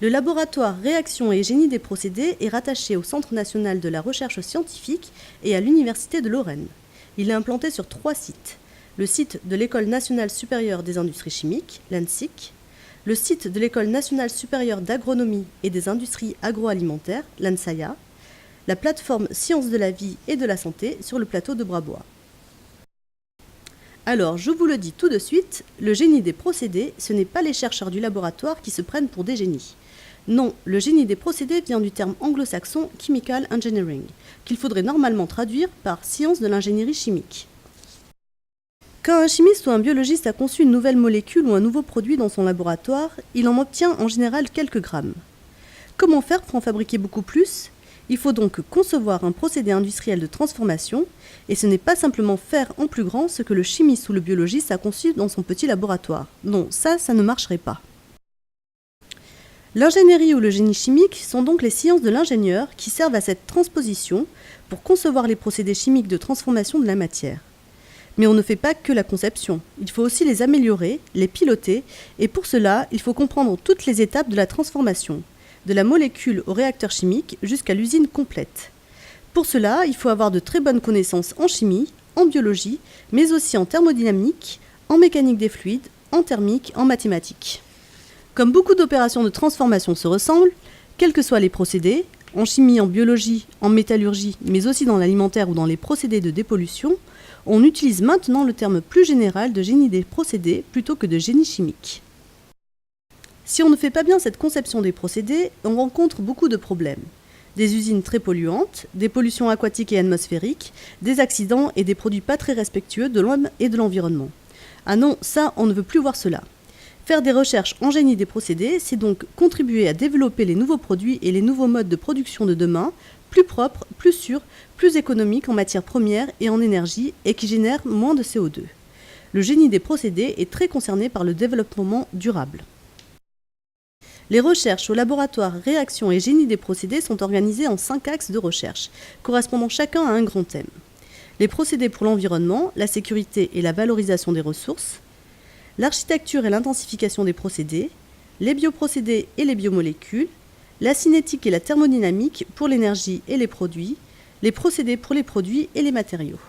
Le laboratoire Réaction et Génie des procédés est rattaché au Centre national de la recherche scientifique et à l'Université de Lorraine. Il est implanté sur 3 sites. Le site de l'École nationale supérieure des industries chimiques, l'ANSIC, le site de l'École nationale supérieure d'agronomie et des industries agroalimentaires, l'ANSAIA, la plateforme Sciences de la vie et de la santé sur le plateau de Brabois. Alors, je vous le dis tout de suite, le génie des procédés, ce n'est pas les chercheurs du laboratoire qui se prennent pour des génies. Non, le génie des procédés vient du terme anglo-saxon « chemical engineering », qu'il faudrait normalement traduire par « science de l'ingénierie chimique ». Quand un chimiste ou un biologiste a conçu une nouvelle molécule ou un nouveau produit dans son laboratoire, il en obtient en général quelques grammes. Comment faire pour en fabriquer beaucoup plus ? Il faut donc concevoir un procédé industriel de transformation, et ce n'est pas simplement faire en plus grand ce que le chimiste ou le biologiste a conçu dans son petit laboratoire. Non, ça ne marcherait pas. L'ingénierie ou le génie chimique sont donc les sciences de l'ingénieur qui servent à cette transposition pour concevoir les procédés chimiques de transformation de la matière. Mais on ne fait pas que la conception, il faut aussi les améliorer, les piloter, et pour cela, il faut comprendre toutes les étapes de la transformation, de la molécule au réacteur chimique jusqu'à l'usine complète. Pour cela, il faut avoir de très bonnes connaissances en chimie, en biologie, mais aussi en thermodynamique, en mécanique des fluides, en thermique, en mathématiques. Comme beaucoup d'opérations de transformation se ressemblent, quels que soient les procédés, en chimie, en biologie, en métallurgie, mais aussi dans l'alimentaire ou dans les procédés de dépollution, on utilise maintenant le terme plus général de génie des procédés plutôt que de génie chimique. Si on ne fait pas bien cette conception des procédés, on rencontre beaucoup de problèmes. Des usines très polluantes, des pollutions aquatiques et atmosphériques, des accidents et des produits pas très respectueux de l'homme et de l'environnement. Ah non, ça, on ne veut plus voir cela. Faire des recherches en génie des procédés, c'est donc contribuer à développer les nouveaux produits et les nouveaux modes de production de demain, plus propres, plus sûrs, plus économiques en matières premières et en énergie et qui génèrent moins de CO2. Le génie des procédés est très concerné par le développement durable. Les recherches au laboratoire Réaction et Génie des procédés sont organisées en 5 axes de recherche, correspondant chacun à un grand thème. Les procédés pour l'environnement, la sécurité et la valorisation des ressources, l'architecture et l'intensification des procédés, les bioprocédés et les biomolécules, la cinétique et la thermodynamique pour l'énergie et les produits, les procédés pour les produits et les matériaux.